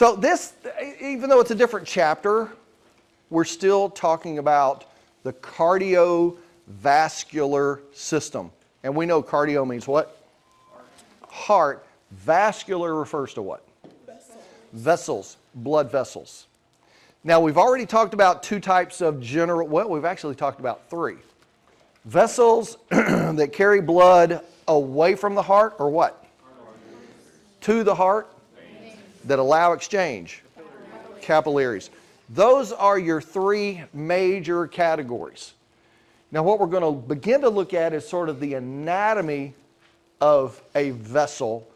So this, even though it's a different chapter, we're still talking about the cardiovascular system. And we know cardio means what? Heart. Vascular refers to what? Vessels, blood vessels. Now, we've already talked about two types of general, well, we've actually talked about three. Vessels that carry blood away from the heart, or what? To the heart, that allow exchange. Capillaries. Those are your three major categories. Now, what we're going to begin to look at is sort of the anatomy of a vessel.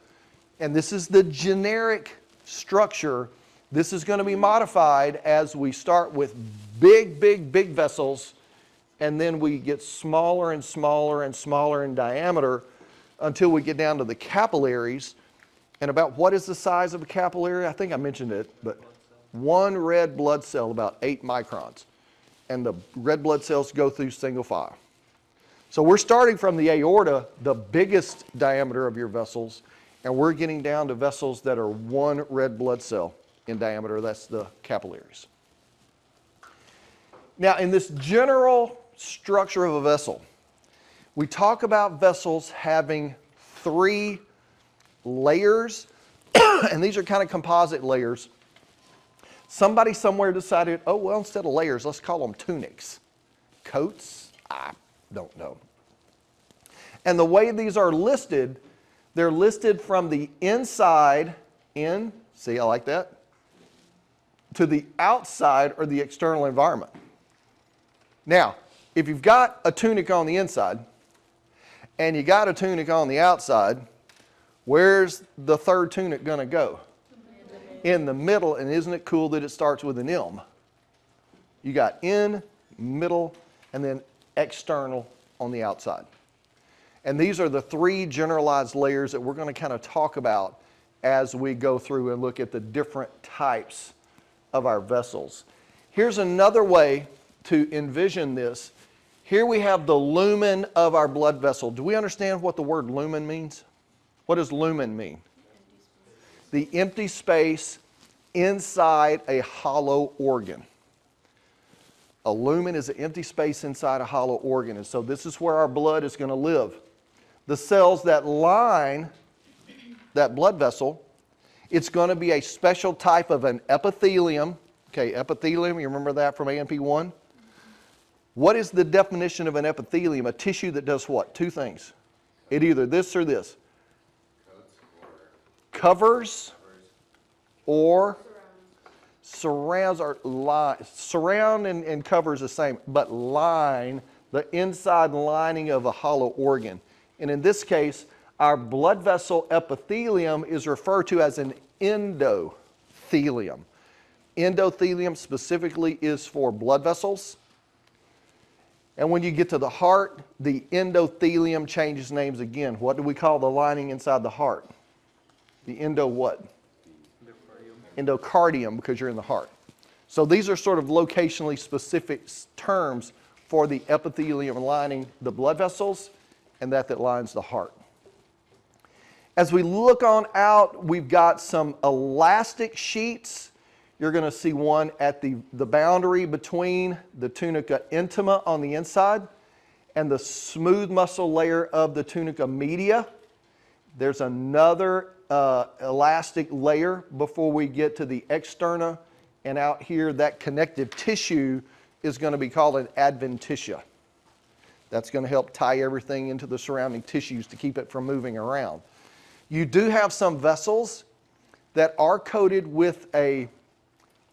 And this is the generic structure. This is going to be modified as we start with big vessels, and then we get smaller and smaller and smaller in diameter until we get down to the capillaries. And about what is the size of a capillary? I think I mentioned it, but one red blood cell, about 8 microns. And the red blood cells go through single file. So we're starting from the aorta, the biggest diameter of your vessels, and we're getting down to vessels that are one red blood cell in diameter. That's the capillaries. Now, in this general structure of a vessel, we talk about vessels having 3 layers, and these are kind of composite layers. Somebody somewhere decided, oh, well, instead of layers, let's call them tunics. Coats? I don't know. And the way these are listed, they're listed from the inside in, see, I like that, to the outside or the external environment. Now, if you've got a tunic on the inside and you got a tunic on the outside, where's the third tunic going to go? In the middle, and isn't it cool that it starts with an M? You got in, middle, and then external on the outside. And these are the 3 generalized layers that we're going to kind of talk about as we go through and look at the different types of our vessels. Here's another way to envision this. Here we have the lumen of our blood vessel. Do we understand what the word lumen means? What does lumen mean? The empty space inside a hollow organ. A lumen is an empty space inside a hollow organ, and so this is where our blood is going to live. The cells that line that blood vessel, it's going to be a special type of an epithelium. Okay, epithelium, you remember that from A&P 1? What is the definition of an epithelium? A tissue that does what? 2 things. It either this or this. Covers or surrounds, or surround and covers the same, but line the inside lining of a hollow organ. And in this case, our blood vessel epithelium is referred to as an endothelium. Endothelium specifically is for blood vessels. And when you get to the heart, the endothelium changes names again. What do we call the lining inside the heart? The endo what? Endocardium, because you're in the heart. So these are sort of locationally specific terms for the epithelium lining the blood vessels and that lines the heart. As we look on out, we've got some elastic sheets. You're going to see one at the boundary between the tunica intima on the inside and the smooth muscle layer of the tunica media. There's another elastic layer before we get to the externa, and out here that connective tissue is going to be called an adventitia. That's going to help tie everything into the surrounding tissues to keep it from moving around. You do have some vessels that are coated with a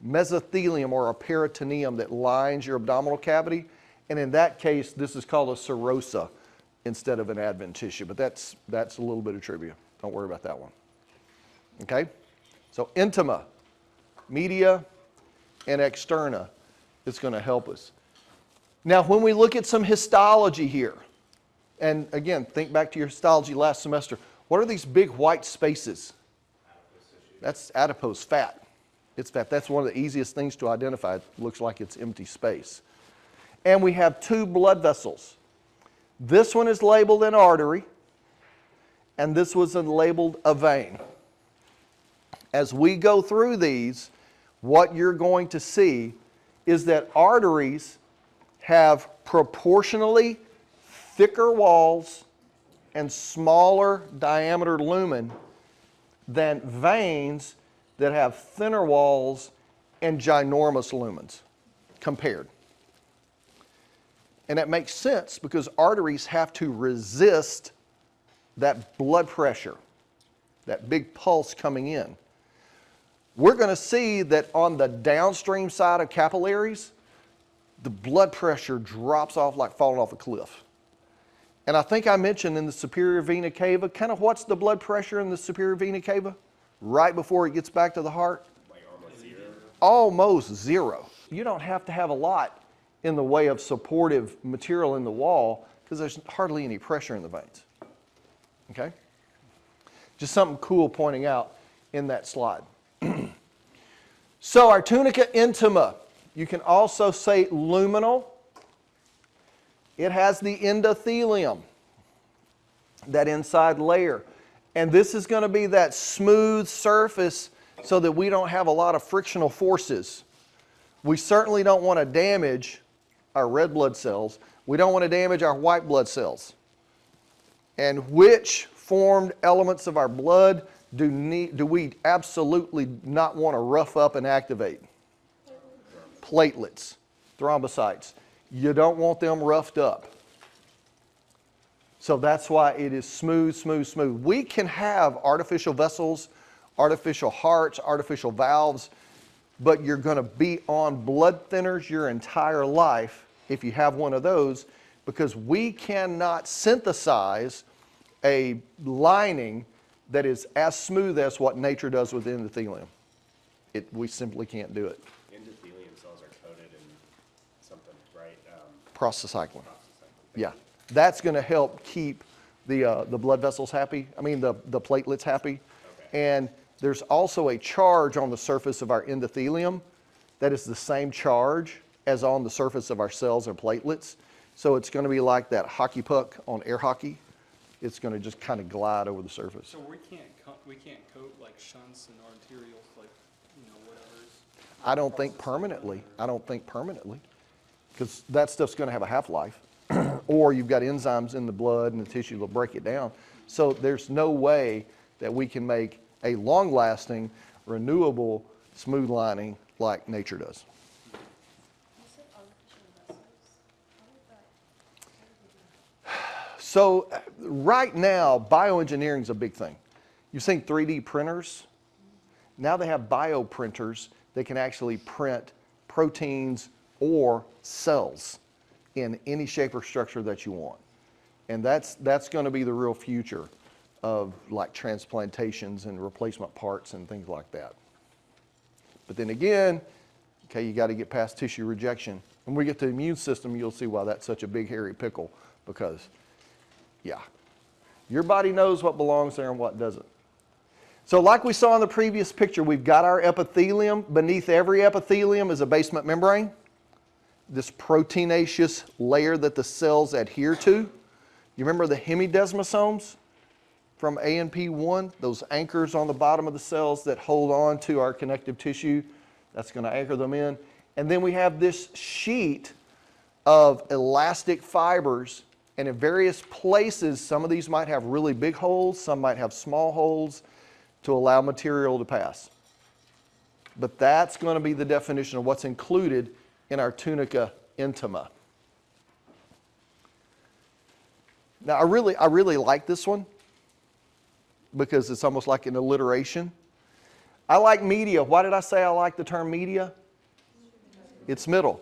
mesothelium or a peritoneum that lines your abdominal cavity, and in that case this is called a serosa instead of an adventitia, but that's a little bit of trivia. Don't worry about that one. Okay? So intima, media, and externa is going to help us. Now when we look at some histology here, and again, think back to your histology last semester, what are these big white spaces? That's adipose fat. It's fat. That's one of the easiest things to identify. It looks like it's empty space. And we have 2 blood vessels. This one is labeled an artery, and this was labeled a vein. As we go through these, what you're going to see is that arteries have proportionally thicker walls and smaller diameter lumen than veins that have thinner walls and ginormous lumens compared. And that makes sense because arteries have to resist that blood pressure, that big pulse coming in. We're going to see that on the downstream side of capillaries, the blood pressure drops off like falling off a cliff. And I think I mentioned in the superior vena cava, kind of what's the blood pressure in the superior vena cava right before it gets back to the heart? Like almost zero. Almost zero. You don't have to have a lot in the way of supportive material in the wall because there's hardly any pressure in the veins. Okay? Just something cool pointing out in that slide. So our tunica intima, you can also say luminal. It has the endothelium, that inside layer. And this is going to be that smooth surface so that we don't have a lot of frictional forces. We certainly don't want to damage our red blood cells. We don't want to damage our white blood cells. And which formed elements of our blood do we absolutely not want to rough up and activate? Platelets, thrombocytes. You don't want them roughed up. So that's why it is smooth, smooth, smooth. We can have artificial vessels, artificial hearts, artificial valves, but you're going to be on blood thinners your entire life if you have one of those, because we cannot synthesize a lining that is as smooth as what nature does with endothelium. We simply can't do it. Endothelium cells are coated in something, right? Prostacyclin. Yeah, that's going to help keep the blood vessels happy. I mean the platelets happy. Okay. And there's also a charge on the surface of our endothelium that is the same charge as on the surface of our cells and platelets. So it's going to be like that hockey puck on air hockey. It's going to just kind of glide over the surface. So we can't coat like shunts and arterials, like, you know, whatever. I don't think permanently. I don't think permanently, because that stuff's going to have a half-life. Or you've got enzymes in the blood and the tissue that break it down. So there's no way that we can make a long-lasting, renewable, smooth lining like nature does. So right now, bioengineering is a big thing. You've seen 3D printers. Now they have bioprinters that can actually print proteins or cells in any shape or structure that you want. And that's going to be the real future of like transplantations and replacement parts and things like that. But then again, okay, you got to get past tissue rejection. When we get to the immune system, you'll see why that's such a big hairy pickle, because yeah, your body knows what belongs there and what doesn't. So like we saw in the previous picture, we've got our epithelium. Beneath every epithelium is a basement membrane, this proteinaceous layer that the cells adhere to. You remember the hemidesmosomes from ANP1, those anchors on the bottom of the cells that hold on to our connective tissue? That's going to anchor them in. And then we have this sheet of elastic fibers. And in various places, some of these might have really big holes, some might have small holes to allow material to pass. But that's going to be the definition of what's included in our tunica intima. Now, I really like this one because it's almost like an alliteration. I like media. Why did I say I like the term media? It's middle.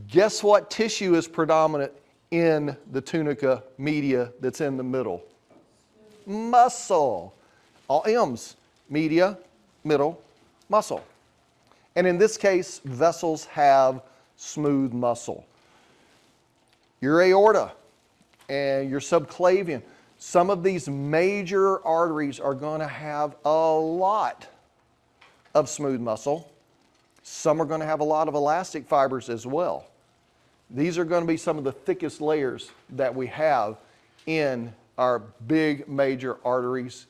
Guess what tissue is predominant in the tunica media that's in the middle? Muscle. All M's. Media, middle, muscle. And in this case, vessels have smooth muscle. Your aorta and your subclavian, some of these major arteries are going to have a lot of smooth muscle. Some are going to have a lot of elastic fibers as well. These are going to be some of the thickest layers that we have in our big major arteries.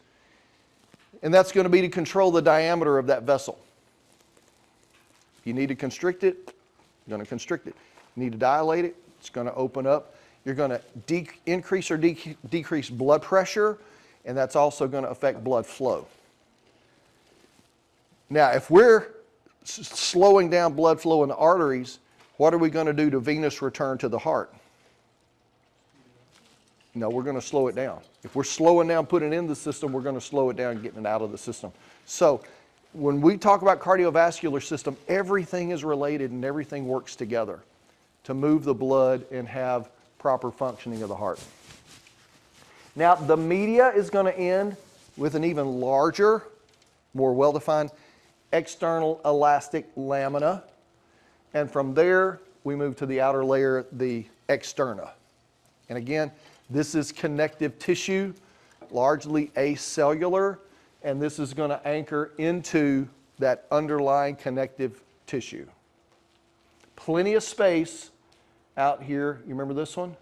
And that's going to be to control the diameter of that vessel. If you need to constrict it, you're going to constrict it. You need to dilate it, it's going to open up. You're going to increase or decrease blood pressure, and that's also going to affect blood flow. Now, if we're slowing down blood flow in the arteries, what are we going to do to venous return to the heart? No, we're going to slow it down. If we're slowing down putting it in the system, we're going to slow it down getting it out of the system. So when we talk about cardiovascular system, everything is related and everything works together to move the blood and have proper functioning of the heart. Now, the media is going to end with an even larger, more well-defined external elastic lamina. And from there, we move to the outer layer, the externa. And again, this is connective tissue, largely acellular, and this is going to anchor into that underlying connective tissue. Plenty of space out here. You remember this one?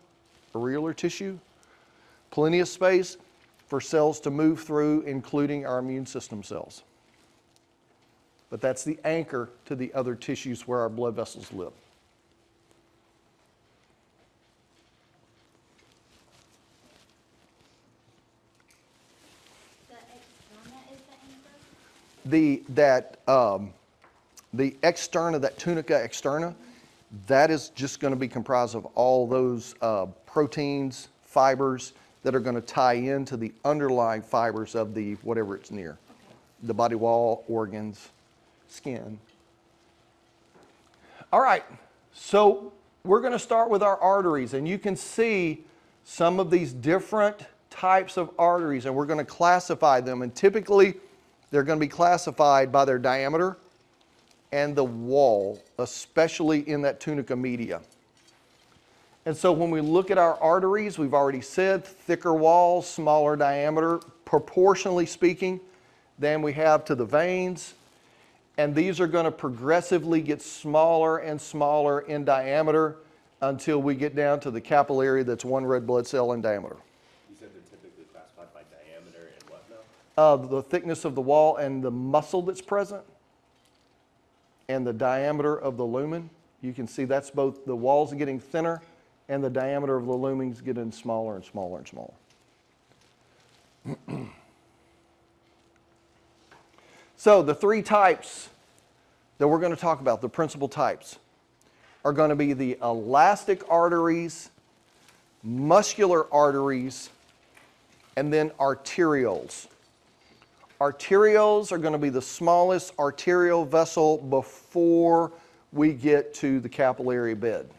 Areolar tissue. Plenty of space for cells to move through, including our immune system cells. But that's the anchor to the other tissues where our blood vessels live. The externa, that tunica externa, that is just going to be comprised of all those proteins, fibers that are going to tie into the underlying fibers of the whatever it's near. The body wall, organs, skin. All right, so we're going to start with our arteries, and you can see some of these different types of arteries, and we're going to classify them, and typically they're going to be classified by their diameter and the wall, especially in that tunica media. And so when we look at our arteries, we've already said thicker walls, smaller diameter, proportionally speaking, than we have to the veins. And these are going to progressively get smaller and smaller in diameter until we get down to the capillary that's one red blood cell in diameter. You said they're typically classified by diameter and what now? The thickness of the wall and the muscle that's present, and the diameter of the lumen. You can see that's both the walls are getting thinner and the diameter of the lumen is getting smaller and smaller and smaller. So the three types that we're going to talk about, the principal types, are going to be the elastic arteries, muscular arteries, and then arterioles. Arterioles are going to be the smallest arterial vessel before we get to the capillary bed.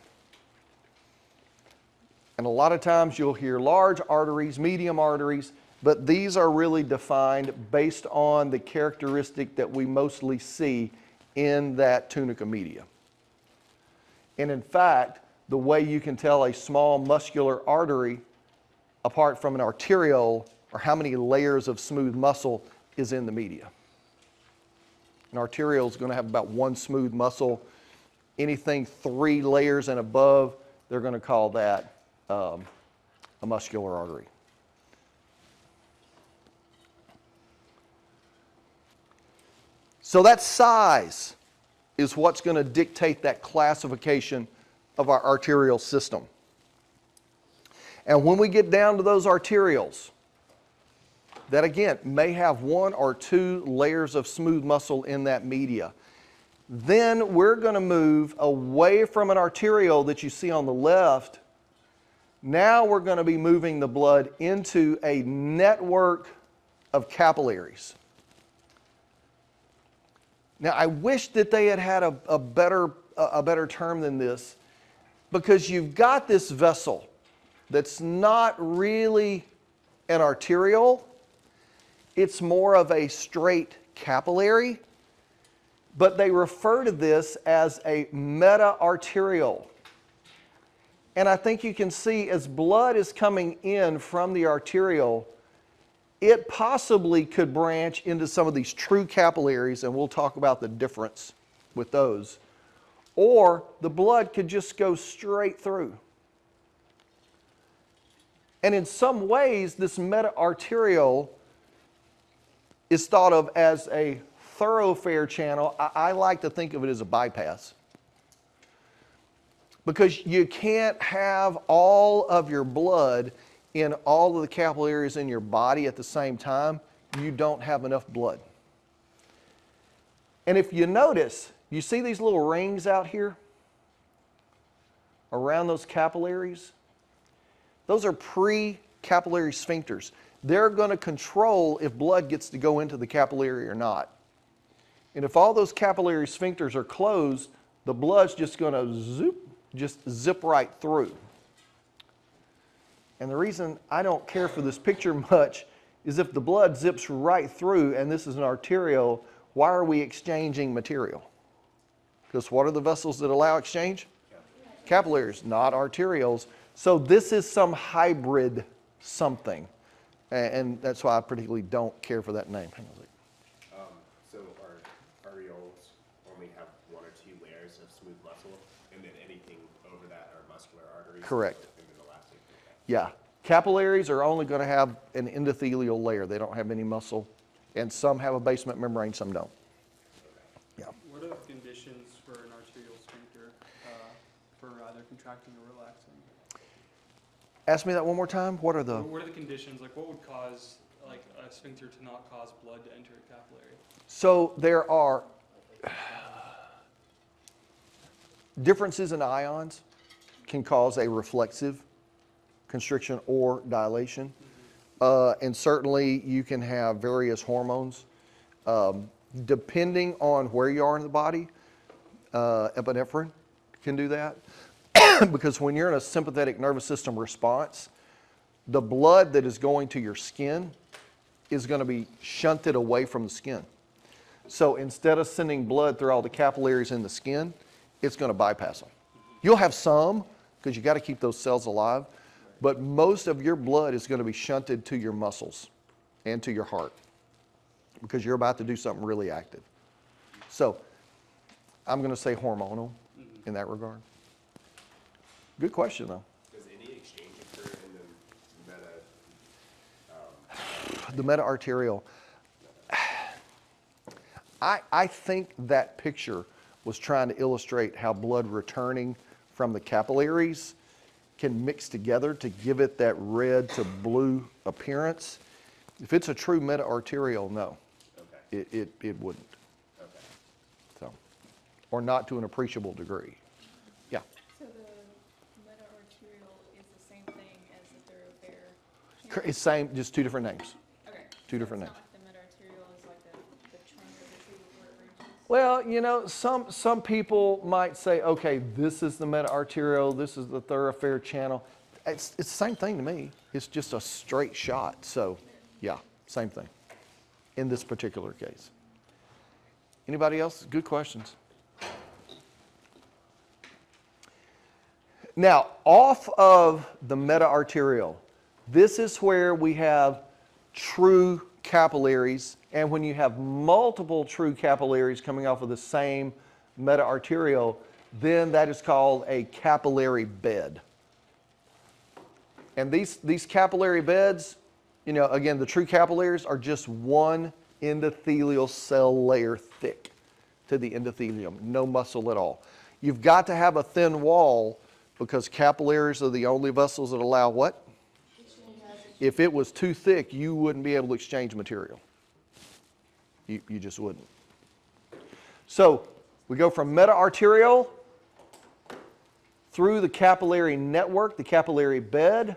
And a lot of times you'll hear large arteries, medium arteries, but these are really defined based on the characteristic that we mostly see in that tunica media. And in fact, the way you can tell a small muscular artery apart from an arteriole, or how many layers of smooth muscle is in the media. An arteriole is going to have about one smooth muscle. Anything 3 layers and above, they're going to call that a muscular artery. So that size is what's going to dictate that classification of our arterial system. And when we get down to those arterioles, that again may have 1 or 2 layers of smooth muscle in that media, then we're going to move away from an arteriole that you see on the left. Now we're going to be moving the blood into a network of capillaries. Now, I wish that they had had a better term than this, because you've got this vessel that's not really an arteriole. It's more of a straight capillary, but they refer to this as a meta-arteriole. And I think you can see as blood is coming in from the arteriole, it possibly could branch into some of these true capillaries, and we'll talk about the difference with those. Or the blood could just go straight through. And in some ways, this meta-arteriole is thought of as a thoroughfare channel. I like to think of it as a bypass. Because you can't have all of your blood in all of the capillaries in your body at the same time. You don't have enough blood. And if you notice, you see these little rings out here around those capillaries? Those are pre-capillary sphincters. They're going to control if blood gets to go into the capillary or not. And if all those capillary sphincters are closed, the blood's just going to zip right through. And the reason I don't care for this picture much is if the blood zips right through and this is an arterial, why are we exchanging material? Because what are the vessels that allow exchange? Capillaries, not arterioles. So this is some hybrid something. And that's why I particularly don't care for that name. Hang on a second. So our areoles only have 1 or 2 layers of smooth muscle, and then anything over that are muscular arteries. Correct. And then elastic. Yeah. Capillaries are only going to have an endothelial layer. They don't have any muscle. And some have a basement membrane, some don't. Yeah. What are the conditions for an arterial sphincter for either contracting or relaxing? Ask me that one more time. What are the... What are the conditions? Like, what would cause like a sphincter to not cause blood to enter a capillary? So there are differences in ions can cause a reflexive constriction or dilation. And certainly you can have various hormones. Depending on where you are in the body, epinephrine can do that. Because when you're in a sympathetic nervous system response, the blood that is going to your skin is going to be shunted away from the skin. So instead of sending blood through all the capillaries in the skin, it's going to bypass them. You'll have some, because you got to keep those cells alive, but most of your blood is going to be shunted to your muscles and to your heart, because you're about to do something really active. So I'm going to say hormonal in that regard. Good question, though. Does any exchange occur in the The meta-arterial. I think that picture was trying to illustrate how blood returning from the capillaries can mix together to give it that red to blue appearance. If it's a true meta-arterial, no, Okay. it wouldn't. Okay. So, or not to an appreciable degree. Yeah. So the meta-arterial is the same thing as the thoroughfare? It's same, just 2 different names. Okay. Two different It's names. not like the meta-arterial is like the trunk of the tree where it branches? Well, you know, some people might say, okay, this is the meta-arterial, this is the thoroughfare channel. It's the same thing to me. It's just a straight shot. So, yeah, same thing in this particular case. Anybody else? Good questions. Now, off of the meta-arterial, this is where we have true capillaries, and when you have multiple true capillaries coming off of the same meta-arterial, then that is called a capillary bed. And these capillary beds, you know, again, the true capillaries are just one endothelial cell layer thick to the endothelium, no muscle at all. You've got to have a thin wall because capillaries are the only vessels that allow what? If it was too thick, you wouldn't be able to exchange material. You just wouldn't. So we go from meta-arterial through the capillary network, the capillary bed,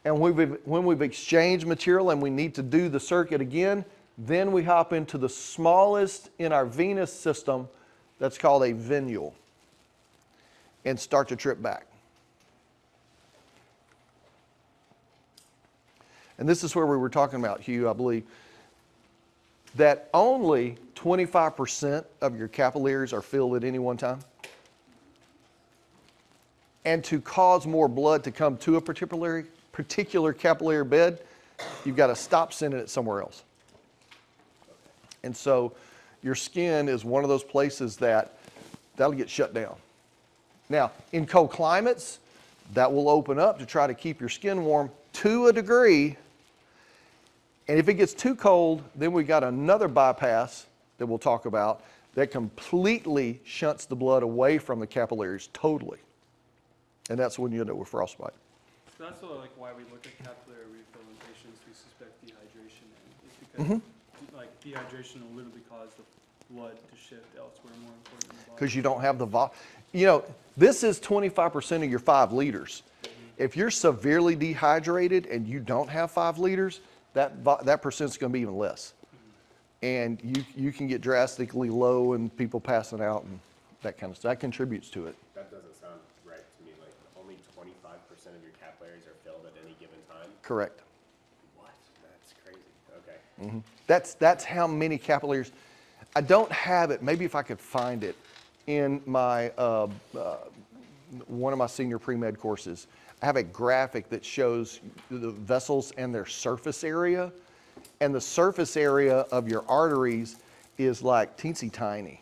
and when we've exchanged material and we need to do the circuit again, then we hop into the smallest in our venous system, that's called a venule, and start to trip back. And this is where we were talking about, Hugh, I believe, that only 25% of your capillaries are filled at any one time. And to cause more blood to come to a particular capillary bed, you've got to stop sending it somewhere else. And so your skin is one of those places that'll get shut down. Now, in cold climates, that will open up to try to keep your skin warm to a degree. And if it gets too cold, then we got another bypass that we'll talk about that completely shunts the blood away from the capillaries totally. And that's when you end up with frostbite. So that's sort of like why we look at capillary refill in patients we suspect dehydration in. It's because like dehydration will literally cause the blood to shift elsewhere more important in the body. Because you don't have the you know, this is 25% of your 5 liters. If you're severely dehydrated and you don't have 5 liters, that percent's going to be even less. And you can get drastically low and people passing out and that kind of stuff. That contributes to it. That doesn't sound right to me. Like only 25% of your capillaries are filled at any given time. Correct. What? That's crazy. Okay. That's how many capillaries. I don't have it. Maybe if I could find it in my one of my senior pre-med courses. I have a graphic that shows the vessels and their surface area. And the surface area of your arteries is like teensy tiny.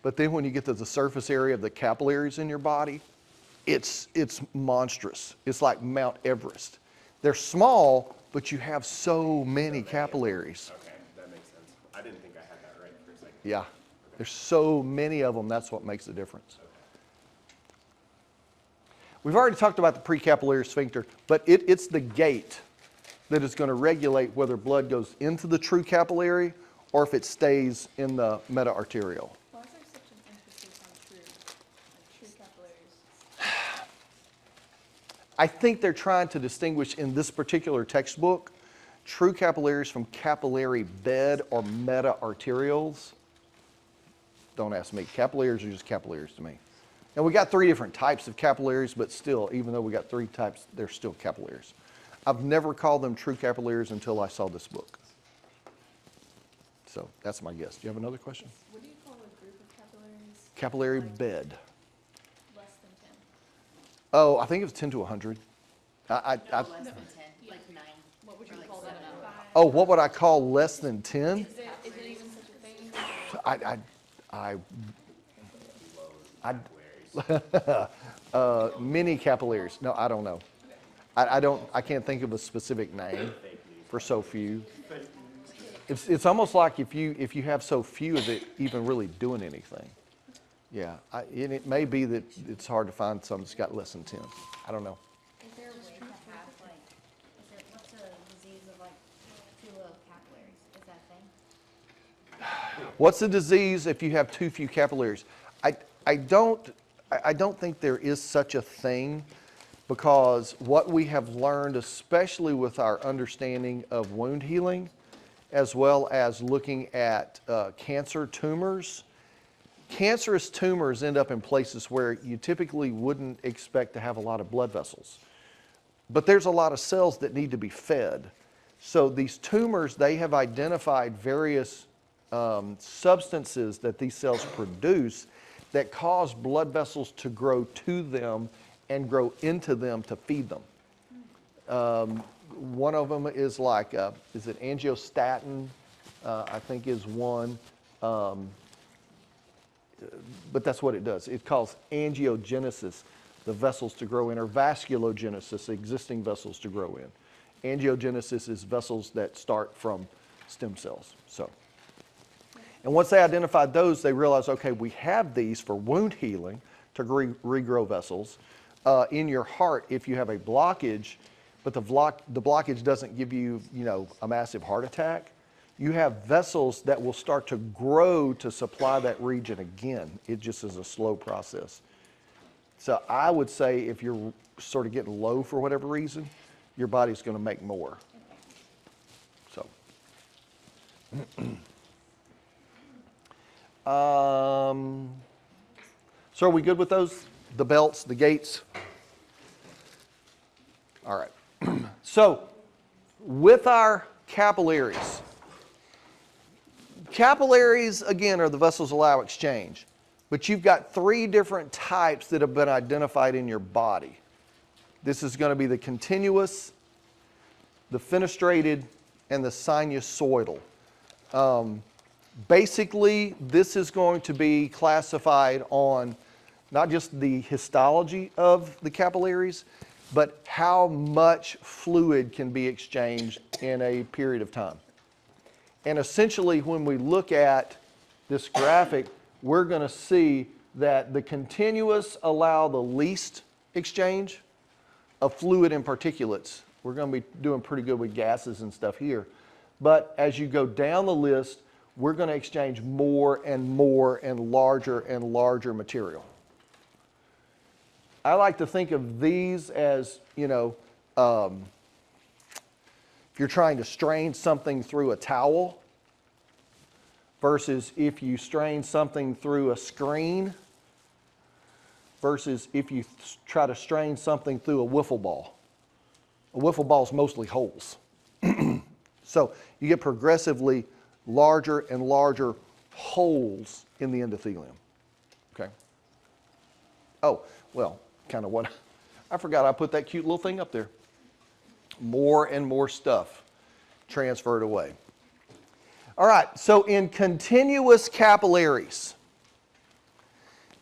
But then when you get to the surface area of the capillaries in your body, it's monstrous. It's like Mount Everest. They're small, but you have so many capillaries. Okay, that makes sense. I didn't think I had that right for a second. Yeah, there's so many of them. That's what makes the difference. We've already talked about the precapillary sphincter, but it's the gate that is going to regulate whether blood goes into the true capillary or if it stays in the meta-arterial. Why is there such an emphasis on true capillaries? I think they're trying to distinguish in this particular textbook true capillaries from capillary bed or meta-arterioles. Don't ask me. Capillaries are just capillaries to me. And we got 3 different types of capillaries, but still, even though we got 3 types, they're still capillaries. I've never called them true capillaries until I saw this book. So that's my guess. Do you have another question? What do you call a group of capillaries? Capillary bed. Less than 10? Oh, I think it was 10 to 100. Less than 10, like 9. What would you Or like call that? 7. Oh, what would I call less than 10? Is it even such a thing? Many capillaries. No, I don't know. I can't think of a specific name for so few. It's almost like if you have so few, is it even really doing anything? Yeah, and it may be that it's hard to find some that's got less than 10. I don't know. Is there a way to have like, what's a disease of like too low capillaries? Is that a thing? What's the disease if you have too few capillaries? I don't think there is such a thing, because what we have learned, especially with our understanding of wound healing, as well as looking at cancer tumors, cancerous tumors end up in places where you typically wouldn't expect to have a lot of blood vessels. But there's a lot of cells that need to be fed. So these tumors, they have identified various substances that these cells produce that cause blood vessels to grow to them and grow into them to feed them. One of them is like, is it angiostatin? I think is one. But that's what it does. It causes angiogenesis, the vessels to grow in, or vasculogenesis, existing vessels to grow in. Angiogenesis is vessels that start from stem cells. So, and once they identified those, they realized, okay, we have these for wound healing to regrow vessels. In your heart, if you have a blockage, but the blockage doesn't give you, a massive heart attack, you have vessels that will start to grow to supply that region again. It just is a slow process. So I would say if you're sort of getting low for whatever reason, your body's going to make more. So. So are we good with those? The belts, the gates? All right. So with our capillaries, again, are the vessels allow exchange. But you've got 3 different types that have been identified in your body. This is going to be the continuous, the fenestrated, and the sinusoidal. Basically, this is going to be classified on not just the histology of the capillaries, but how much fluid can be exchanged in a period of time. And essentially, when we look at this graphic, we're going to see that the continuous allow the least exchange of fluid and particulates. We're going to be doing pretty good with gases and stuff here. But as you go down the list, we're going to exchange more and more and larger material. I like to think of these as, you know, if you're trying to strain something through a towel versus if you strain something through a screen versus if you try to strain something through a wiffle ball. A wiffle ball is mostly holes. So you get progressively larger and larger holes in the endothelium. Okay. Oh, well, kind of what I forgot I put that cute little thing up there. More and more stuff transferred away. All right, so in continuous capillaries,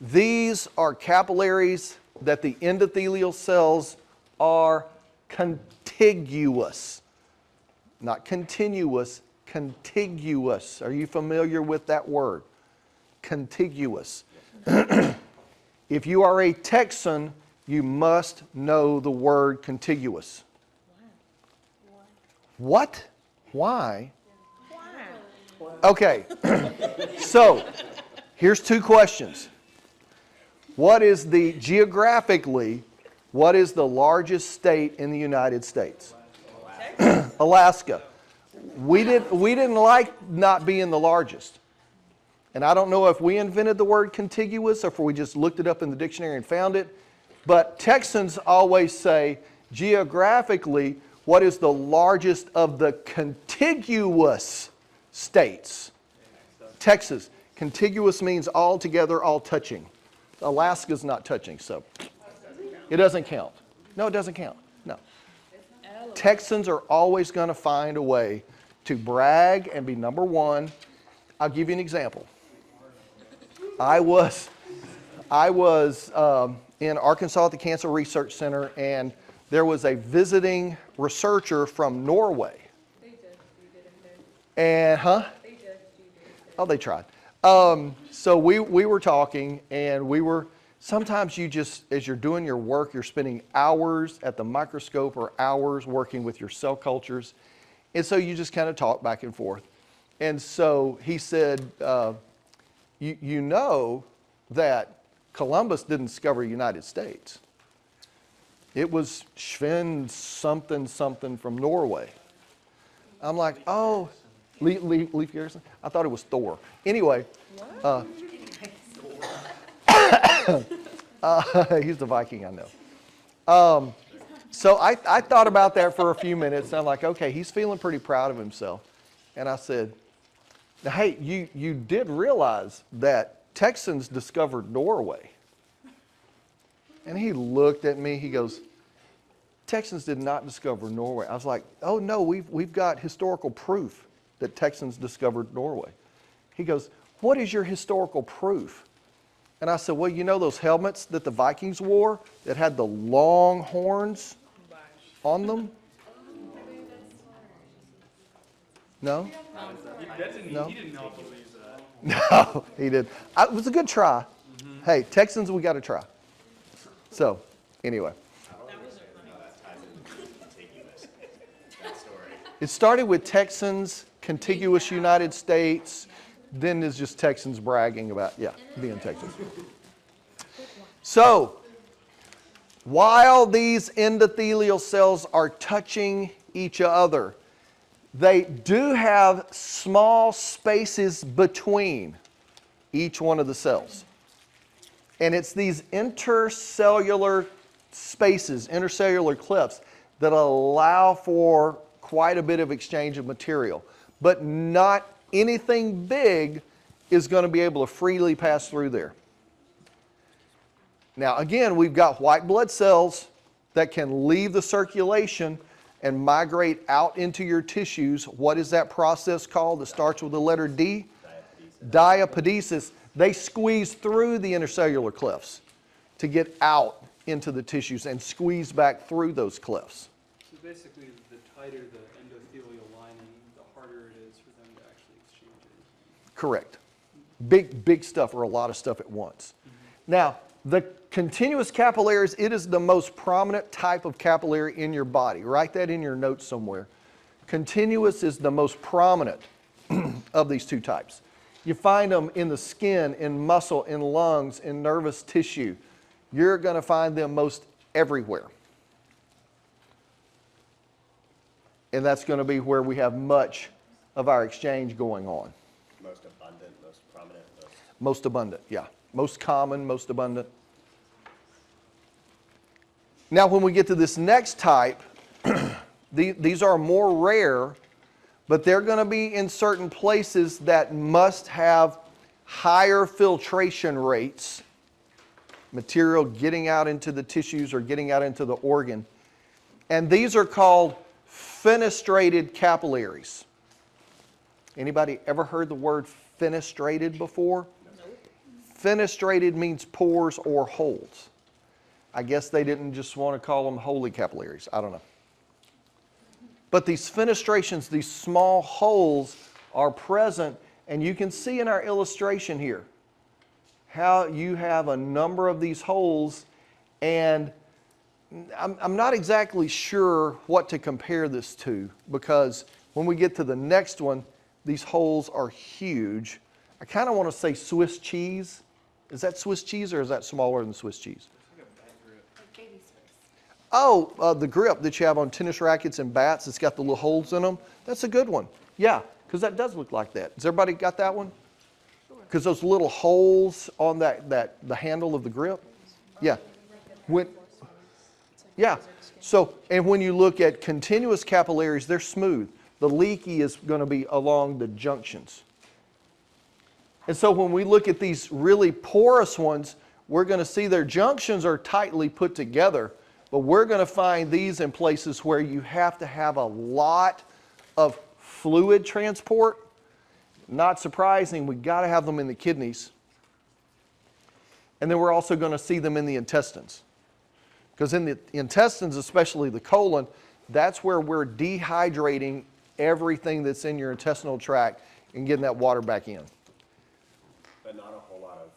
these are capillaries that the endothelial cells are contiguous. Not continuous, contiguous. Are you familiar with that word? Contiguous. If you are a Texan, you must know the word contiguous. What? Why? Okay, so here's two questions. What is the, geographically, what is the largest state in the United States? Alaska. We didn't like not being the largest. And I don't know if we invented the word contiguous or if we just looked it up in the dictionary and found it. But Texans always say, geographically, what is the largest of the contiguous states? Texas. Contiguous means all together, all touching. Alaska's not touching, so it doesn't count. No, it doesn't count. No. Texans are always going to find a way to brag and be number one. I'll give you an example. I was in Arkansas at the Cancer Research Center, and there was a visiting researcher from Norway. They judged you, didn't they? And, huh? They judged you, didn't Oh, they tried. So we were talking, and we were, sometimes you just, as you're doing your work, you're spending hours at the microscope or hours working with your cell cultures. And so you just kind of talk back and forth. And so he said, you know that Columbus didn't discover the United States. It was Sven something something from Norway. I'm like, oh, Leif Garrison? I thought it was Thor. Anyway, he's the Viking, I know. So I thought about that for a few minutes, and I'm like, okay, he's feeling pretty proud of himself. And I said, now, hey, you did realize that Texans discovered Norway. And he looked at me, he goes, Texans did not discover Norway. I was like, oh no, we've got historical proof that Texans discovered Norway. He goes, what is your historical proof? And I said, well, you know those helmets that the Vikings wore that had the long horns on them? No? No? He did not believe that. No, he did. It was a good try. Hey, Texans, we got to try. So, anyway. It started with Texans, contiguous United States, then there's just Texans bragging about, yeah, being Texans. So, while these endothelial cells are touching each other, they do have small spaces between each one of the cells. And it's these intercellular spaces, intercellular clips, that allow for quite a bit of exchange of material. But not anything big is going to be able to freely pass through there. Now again, we've got white blood cells that can leave the circulation and migrate out into your tissues. What is that process called that starts with the letter D? Diapedesis. They squeeze through the intercellular cliffs to get out into the tissues and squeeze back through those clefts. So basically, the tighter the endothelial lining, the harder it is for them to actually exchange it. Correct. Big stuff or a lot of stuff at once. Now, the continuous capillaries, it is the most prominent type of capillary in your body. Write that in your notes somewhere. Continuous is the most prominent of these two types. You find them in the skin, in muscle, in lungs, in nervous tissue. You're going to find them most everywhere. And that's going to be where we have much of our exchange going on. Most abundant, most prominent, Most abundant, yeah. Most common, most abundant. Now, when we get to this next type, these are more rare, but they're going to be in certain places that must have higher filtration rates, material getting out into the tissues or getting out into the organ. And these are called fenestrated capillaries. Anybody ever heard the word fenestrated before? Fenestrated means pores or holes. I guess they didn't just want to call them holy capillaries. I don't know. But these fenestrations, these small holes, are present, and you can see in our illustration here how you have a number of these holes, and I'm not exactly sure what to compare this to, because when we get to the next one, these holes are huge. I kind of want to say Swiss cheese. Is that Swiss cheese or is that smaller than Swiss cheese? Like baby Swiss. Oh, the grip that you have on tennis rackets and bats, it's got the little holes in them. That's a good one. Yeah, because that does look like that. Has everybody got that one? Because those little holes on the handle of the grip? Yeah. Yeah. So, and when you look at continuous capillaries, they're smooth. The leaky is going to be along the junctions. And so when we look at these really porous ones, we're going to see their junctions are tightly put together, but we're going to find these in places where you have to have a lot of fluid transport. Not surprising, we've got to have them in the kidneys. And then we're also going to see them in the intestines. Because in the intestines, especially the colon, that's where we're dehydrating everything that's in your intestinal tract and getting that water back in. but not a whole lot of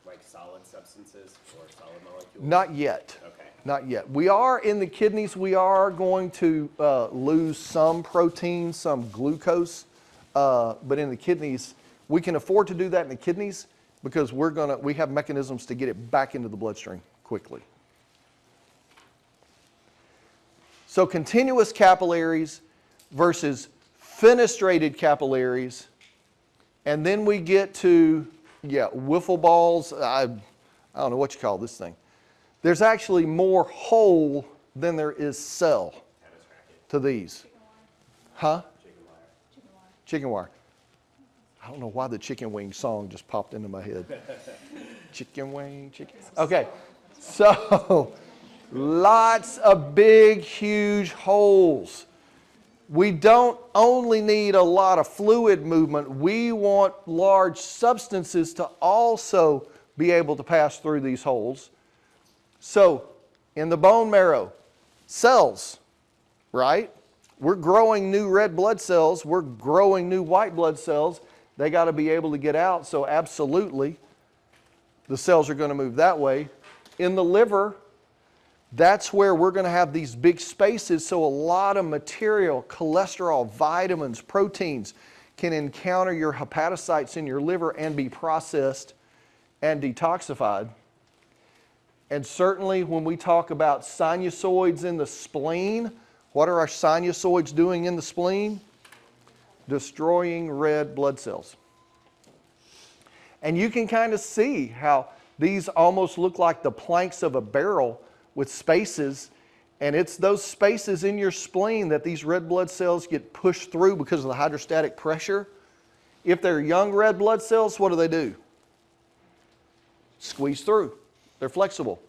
like solid substances or solid molecules? Not yet. Okay. Not yet. We are in the kidneys, we are going to lose some protein, some glucose, but in the kidneys, we can afford to do that in the kidneys because we have mechanisms to get it back into the bloodstream quickly. So continuous capillaries versus fenestrated capillaries. And then we get to, wiffle balls. I don't know what you call this thing. There's actually more hole than there is cell to these. Huh? Chicken wire. I don't know why the chicken wing song just popped into my head. Chicken wing, chicken. Okay, so lots of big, huge holes. We don't only need a lot of fluid movement, we want large substances to also be able to pass through these holes. So, in the bone marrow, cells, right? We're growing new red blood cells, we're growing new white blood cells. They got to be able to get out, so absolutely, the cells are going to move that way. In the liver, that's where we're going to have these big spaces, so a lot of material, cholesterol, vitamins, proteins can encounter your hepatocytes in your liver and be processed and detoxified. And certainly when we talk about sinusoids in the spleen, what are our sinusoids doing in the spleen? Destroying red blood cells. And you can kind of see how these almost look like the planks of a barrel with spaces, and it's those spaces in your spleen that these red blood cells get pushed through because of the hydrostatic pressure. If they're young red blood cells, what do? Squeeze through. They're flexible.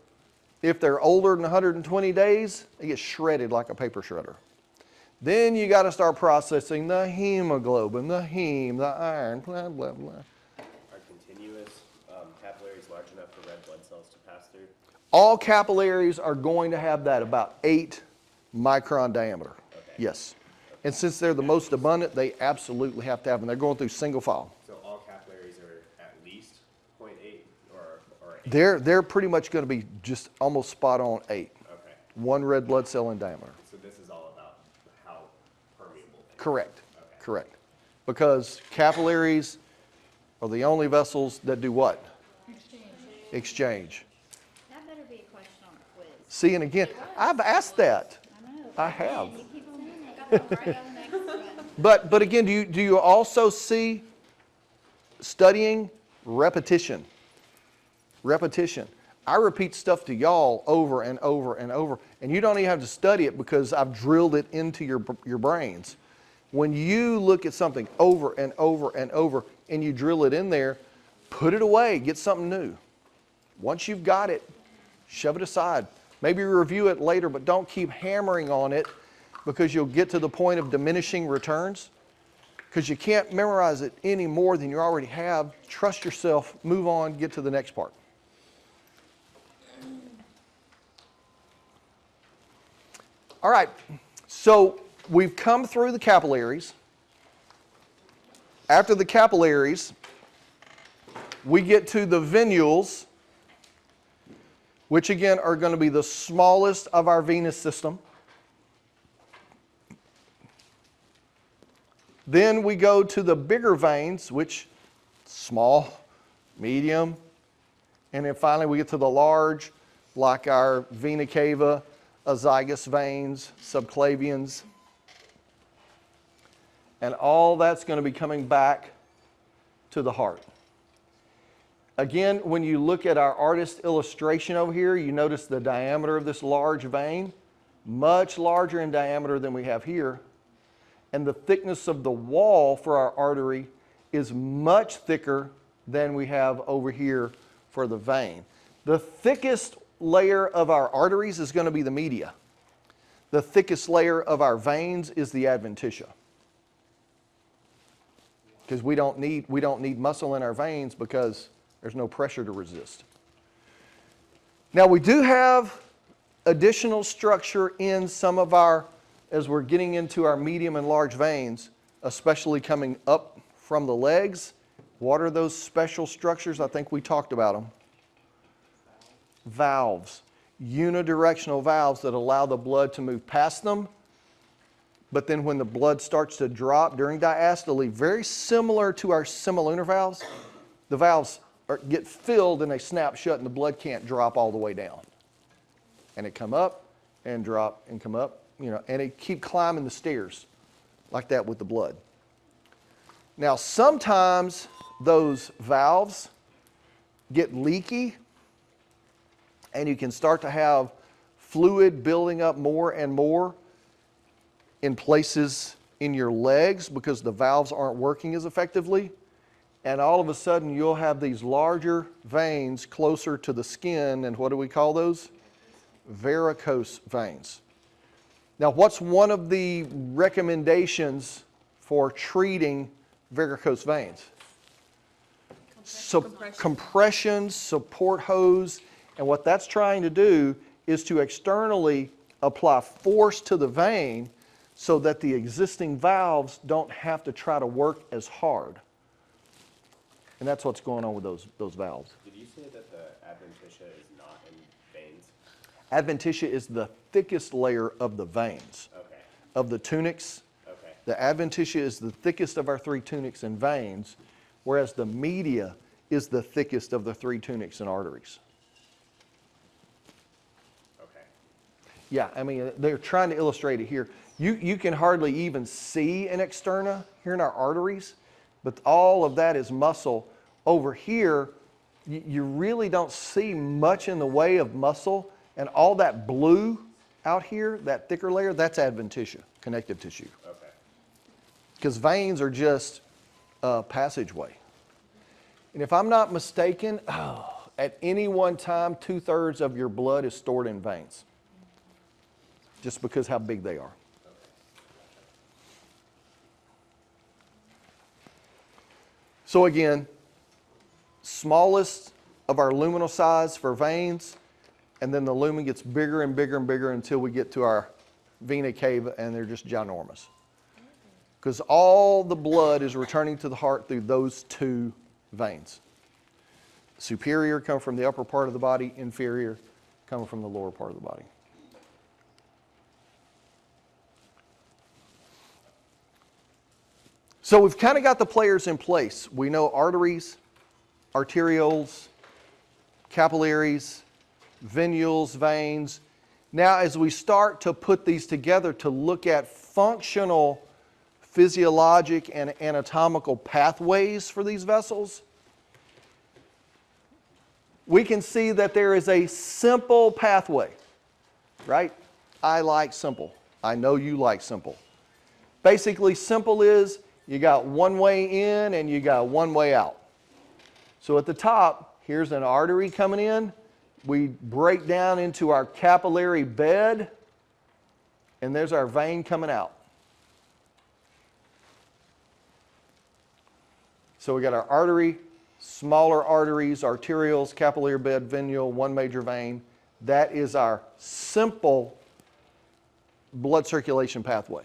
If they're older than 120 days, they get shredded like a paper shredder. Then you got to start processing the hemoglobin, the heme, the iron, blah, blah, blah. Are continuous capillaries large enough for red blood cells to pass through? All capillaries are going to have that about 8 micron diameter. Okay. Yes. And since they're the most abundant, they absolutely have to have them. They're going through single file. So all capillaries are at least 0.8 or 8? They're pretty much going to be just almost spot on 8. Okay. 1 red blood cell in diameter. So this is all about how permeable they are. Correct. Okay. Correct. Because capillaries are the only vessels that do what? Exchange. That better be a question on a quiz. See, and again, I've asked that. I know. I have. You keep saying it. Right on the next one. But again, do you also see studying repetition? Repetition. I repeat stuff to y'all over and over and over, and you don't even have to study it because I've drilled it into your brains. When you look at something over and over and over and you drill it in there, put it away, get something new. Once you've got it, shove it aside. Maybe review it later, but don't keep hammering on it because you'll get to the point of diminishing returns because you can't memorize it any more than you already have. Trust yourself, move on, get to the next part. All right, so we've come through the capillaries. After the capillaries, we get to the venules, which again are going to be the smallest of our venous system. Then we go to the bigger veins, which small, medium, and then finally we get to the large, like our vena cava, azygous veins, subclavians. And all that's going to be coming back to the heart. Again, when you look at our artist illustration over here, you notice the diameter of this large vein, much larger in diameter than we have here. And the thickness of the wall for our artery is much thicker than we have over here for the vein. The thickest layer of our arteries is going to be the media. The thickest layer of our veins is the adventitia. Because we don't need muscle in our veins because there's no pressure to resist. Now we do have additional structure in some of our, as we're getting into our medium and large veins, especially coming up from the legs. What are those special structures? I think we talked about them. Valves. Unidirectional valves that allow the blood to move past them. But then when the blood starts to drop during diastole, very similar to our semilunar valves, the valves get filled and they snap shut and the blood can't drop all the way down. And it come up and drop and come up, and it keep climbing the stairs like that with the blood. Now sometimes those valves get leaky and you can start to have fluid building up more and more in places in your legs because the valves aren't working as effectively. And all of a sudden you'll have these larger veins closer to the skin, and what do we call those? Varicose veins. Now what's one of the recommendations for treating varicose veins? Compression, support hose, and what that's trying to do is to externally apply force to the vein so that the existing valves don't have to try to work as hard. And that's what's going on with those valves. Did you say that the adventitia is not in veins? Adventitia is the thickest layer of the veins. Okay. Of the tunics, Okay. the adventitia is the thickest of our 3 tunics and veins, whereas the media is the thickest of the 3 tunics and arteries. Okay. Yeah, I mean, they're trying to illustrate it here. You can hardly even see an externa here in our arteries, but all of that is muscle. Over here, you really don't see much in the way of muscle, and all that blue out here, that thicker layer, that's adventitia, connective tissue. Okay. Because veins are just a passageway. And if I'm not mistaken, at any one time, 2/3 of your blood is stored in veins, just because how big they are. So again, smallest of our luminal size for veins, and then the lumen gets bigger and bigger and bigger until we get to our vena cava, and they're just ginormous. Because all the blood is returning to the heart through those two veins. Superior come from the upper part of the body, inferior coming from the lower part of the body. So we've kind of got the players in place. We know arteries, arterioles, capillaries, venules, veins. Now as we start to put these together to look at functional, physiologic, and anatomical pathways for these vessels, we can see that there is a simple pathway, right? I like simple. I know you like simple. Basically, simple is you got one way in and you got one way out. So at the top, here's an artery coming in. We break down into our capillary bed, and there's our vein coming out. So we got our artery, smaller arteries, arterioles, capillary bed, venule, one major vein. That is our simple blood circulation pathway.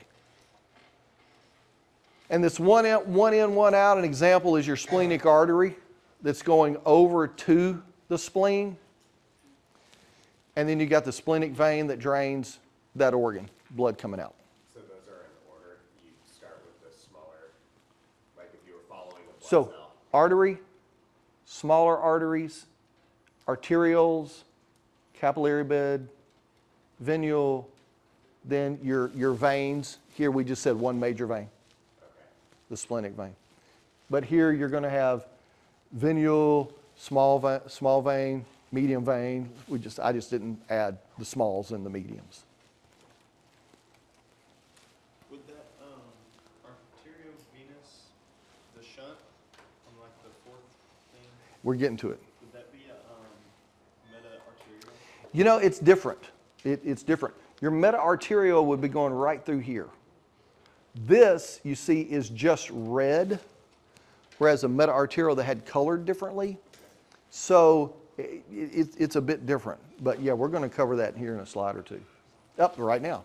And this one in, one out, an example is your splenic artery that's going over to the spleen. And then you got the splenic vein that drains that organ, blood coming out. So those are in order. You start with the smaller, like if you were following a blood So cell. artery, smaller arteries, arterioles, capillary bed, venule, then your veins. Here we just said one major vein, the splenic vein. But here you're going to have venule, small vein, medium vein. I just didn't add the smalls and the mediums. Would that arterial venous, the shunt on like the fourth thing, We're getting to it. would that be a meta-arterial? You know, it's different. It's different. Your meta-arterial would be going right through here. This, you see, is just red, whereas a meta-arterial that had colored differently. So it's a bit different. But yeah, we're going to cover that here in a slide or two. Up right now.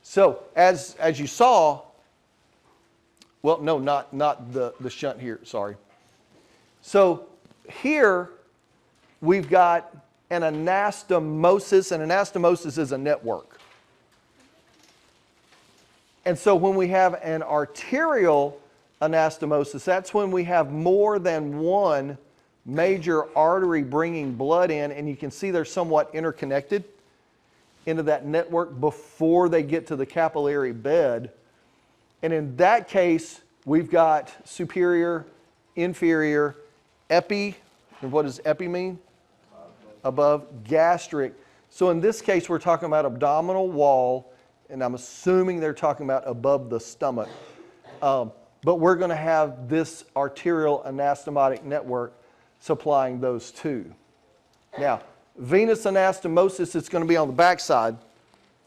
So as you saw, well, no, not the shunt here, sorry. So here we've got an anastomosis. An anastomosis is a network. And so when we have an arterial anastomosis, that's when we have more than one major artery bringing blood in, and you can see they're somewhat interconnected into that network before they get to the capillary bed. And in that case, we've got superior, inferior, epi, and what does epi mean? Above, gastric. So in this case, we're talking about abdominal wall, and I'm assuming they're talking about above the stomach. But we're going to have this arterial anastomotic network supplying those two. Now, venous anastomosis is going to be on the backside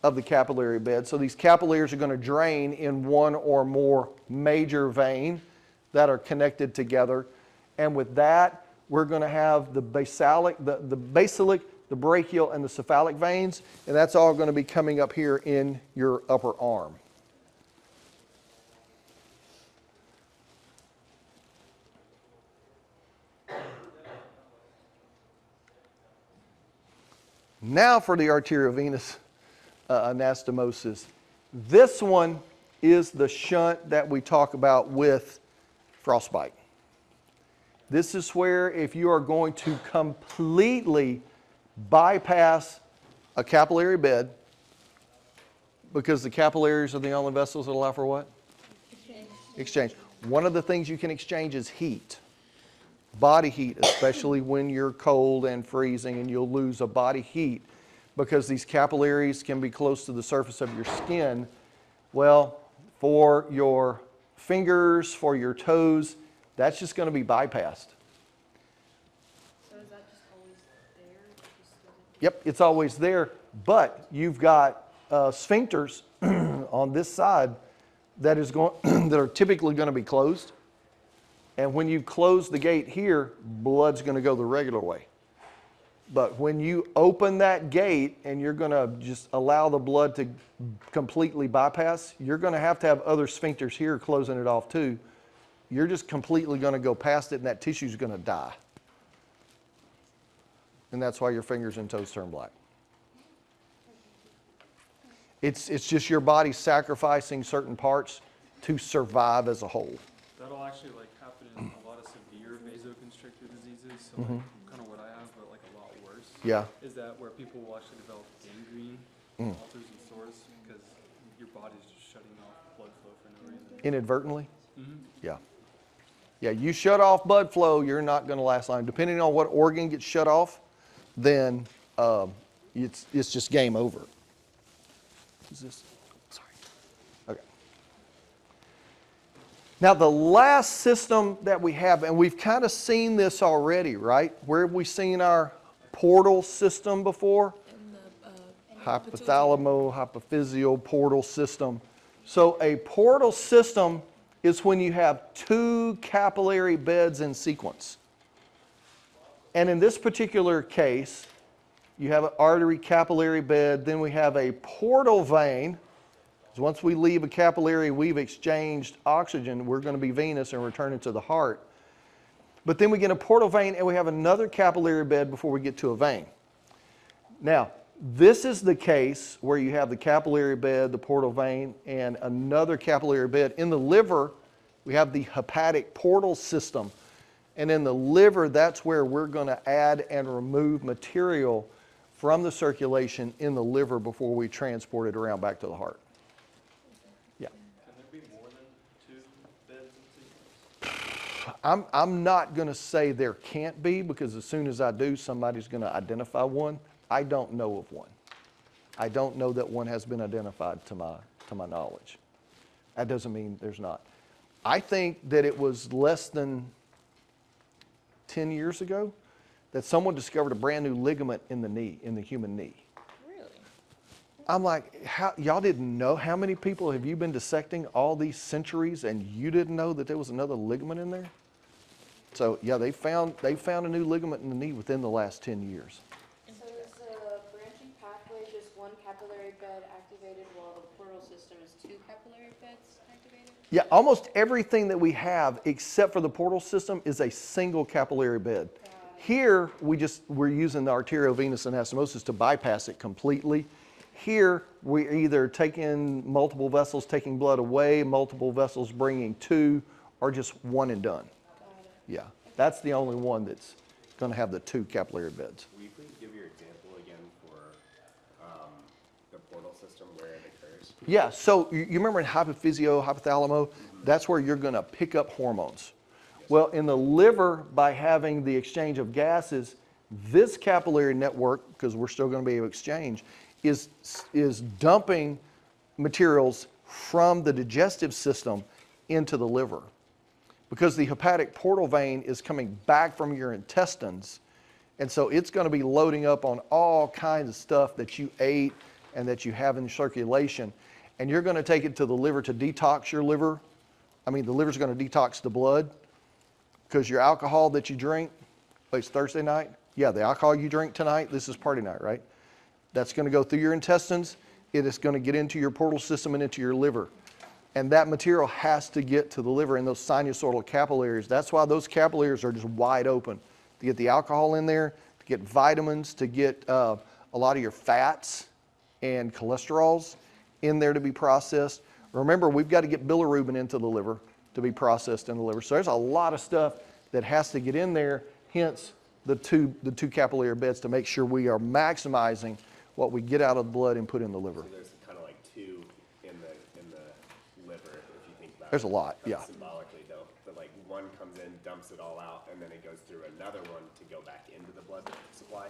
of the capillary bed. So these capillaries are going to drain in one or more major vein that are connected together. And with that, we're going to have the basalic, the brachial, and the cephalic veins. And that's all going to be coming up here in your upper arm. Now for the arteriovenous anastomosis. This one is the shunt that we talk about with frostbite. This is where if you are going to completely bypass a capillary bed, because the capillaries are the only vessels that allow for what? Exchange. One of the things you can exchange is heat. Body heat, especially when you're cold and freezing, and you'll lose a body heat because these capillaries can be close to the surface of your skin. Well, for your fingers, for your toes, that's just going to be bypassed. So is that just always there? Yep, it's always there, but you've got sphincters on this side that is going that are typically going to be closed. And when you close the gate here, blood's going to go the regular way. But when you open that gate and you're going to just allow the blood to completely bypass, you're going to have other sphincters here closing it off too. You're just completely going to go past it and that tissue's going to die. And that's why your fingers and toes turn black. It's just your body sacrificing certain parts to survive as a whole. That'll actually like happen in a lot of severe vasoconstrictor diseases. So like kind of what I have, but like a lot worse. Yeah. Is that where people will actually develop gangrene, ulcers and sores because your body's just shutting off blood flow for no reason. Inadvertently? Yeah. Yeah, you shut off blood flow, you're not going to last long. Depending on what organ gets shut off, then it's just game over. Is this? Sorry. Okay. Now the last system that we have, and we've kind of seen this already, right? Where have we seen our portal system before? Hypothalamo, hypophyseal portal system. So a portal system is when you have two capillary beds in sequence. And in this particular case, you have an artery capillary bed, then we have a portal vein. So once we leave a capillary, we've exchanged oxygen, we're going to be venous and return it to the heart. But then we get a portal vein and we have another capillary bed before we get to a vein. Now, this is the case where you have the capillary bed, the portal vein, and another capillary bed. In the liver, we have the hepatic portal system. And in the liver, that's where we're going to add and remove material from the circulation in the liver before we transport it around back to the heart. Yeah. Can there be more than 2 beds in sequence? I'm not going to say there can't be, because as soon as I do, somebody's going to identify one. I don't know of one. I don't know that one has been identified to my knowledge. That doesn't mean there's not. I think that it was less than 10 years ago that someone discovered a brand new ligament in the knee, in the human knee. Really? I'm like, y'all didn't know? How many people have you been dissecting all these centuries and you didn't know that there was another ligament in there? So yeah, they found a new ligament in the knee within the last 10 years. So is the branching pathway just one capillary bed activated while the portal system is 2 capillary beds activated? Yeah, almost everything that we have except for the portal system is a single capillary bed. Here, we're using the arteriovenous anastomosis to bypass it completely. Here, we're either taking multiple vessels, taking blood away, multiple vessels bringing 2, or just one and done. Yeah, that's the only one that's going to have the 2 capillary beds. Will you please give your example again for the portal system where it occurs? Yeah, so you remember in hypophysio, hypothalamo, that's where you're going to pick up hormones. Well, in the liver, by having the exchange of gases, this capillary network, because we're still going to be able to exchange, is dumping materials from the digestive system into the liver. Because the hepatic portal vein is coming back from your intestines, and so it's going to be loading up on all kinds of stuff that you ate and that you have in circulation, and you're going to take it to the liver to detox your liver. I mean, the liver's going to detox the blood. Because your alcohol that you drink, it's Thursday night. Yeah, the alcohol you drink tonight, this is party night, right? That's going to go through your intestines. It is going to get into your portal system and into your liver. And that material has to get to the liver in those sinusoidal capillaries. That's why those capillaries are just wide open. To get the alcohol in there, to get vitamins, to get a lot of your fats and cholesterols in there to be processed. Remember, we've got to get bilirubin into the liver to be processed in the liver. So there's a lot of stuff that has to get in there, hence the two capillary beds to make sure we are maximizing what we get out of the blood and put in the liver. So there's kind of like 2 in the liver, if you think about it. There's a lot, Not yeah. Symbolically though, but like one comes in, dumps it all out, and then it goes through another one to go back into the blood supply.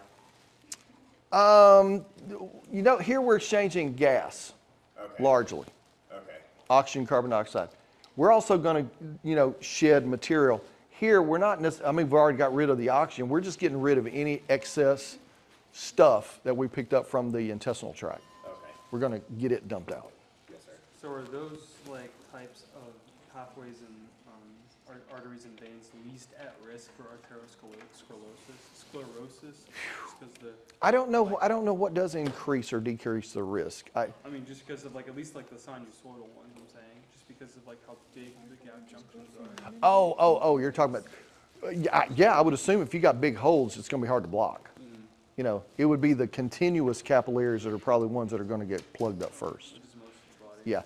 You know, here we're exchanging gas, Okay. largely, Okay. oxygen, carbon dioxide. We're also going to, shed material. Here, we're not necessarily, I mean, we've already got rid of the oxygen. We're just getting rid of any excess stuff that we picked up from the intestinal tract. Okay. We're going to get it dumped out. Yes, sir. So are those like types of pathways and arteries and veins least at risk for sclerosis, just because the, I don't know what does increase or decrease the risk. I mean, just because of like, at least like the sinusoidal ones, I'm saying, just because of like how big the gap junctions are. You're talking about, yeah, I would assume if you got big holes, it's going to be hard to block. You know, it would be the continuous capillaries that are probably ones that are going to get plugged up first. Which is most of the body. Yeah.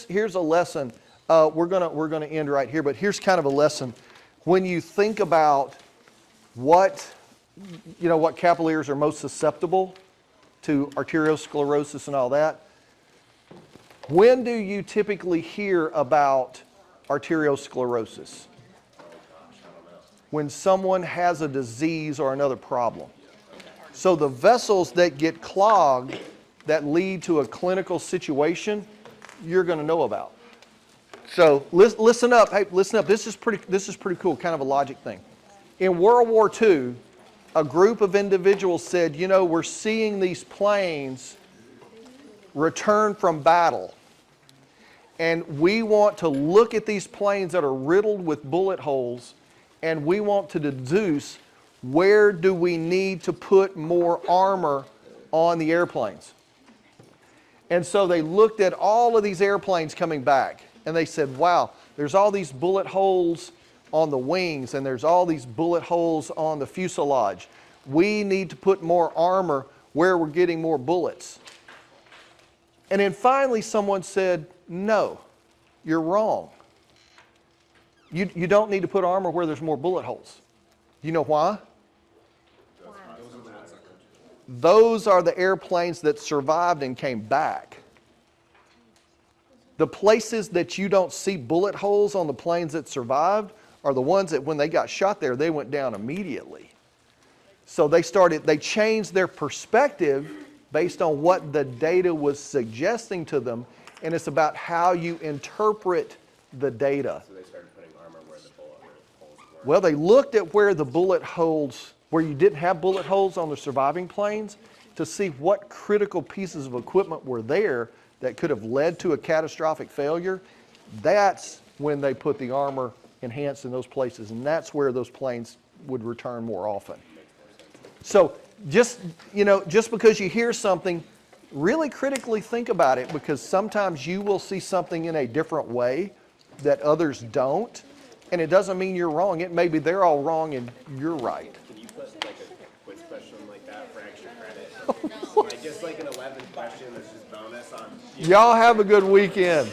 Here's a lesson. We're gonna end right here, but here's kind of a lesson. When you think about what capillaries are most susceptible to arteriosclerosis and all that, when do you typically hear about arteriosclerosis? When someone has a disease or another problem. So the vessels that get clogged that lead to a clinical situation, you're going to know about. So listen up. Hey, listen up. This is pretty cool, kind of a logic thing. In World War II, a group of individuals said, you know, we're seeing these planes return from battle. And we want to look at these planes that are riddled with bullet holes, and we want to deduce where do we need to put more armor on the airplanes. And so they looked at all of these airplanes coming back, and they said, wow, there's all these bullet holes on the wings, and there's all these bullet holes on the fuselage. We need to put more armor where we're getting more bullets. And then finally someone said, no, you're wrong. You don't need to put armor where there's more bullet holes. You know why? Those are the airplanes that survived and came back. The places that you don't see bullet holes on the planes that survived are the ones that when they got shot there, they went down immediately. So they changed their perspective based on what the data was suggesting to them, and it's about how you interpret the data. So they started putting armor where the bullet holes were. Well, they looked at where the bullet holes, where you didn't have bullet holes on the surviving planes, to see what critical pieces of equipment were there that could have led to a catastrophic failure. That's when they put the armor enhanced in those places, and that's where those planes would return more often. So just because you hear something, really critically think about it, because sometimes you will see something in a different way that others don't, and it doesn't mean you're wrong. It may be they're all wrong and you're right. Can you put like a quiz question like that for extra credit? Like just like an 11th question that's just bonus on. Y'all have a good weekend.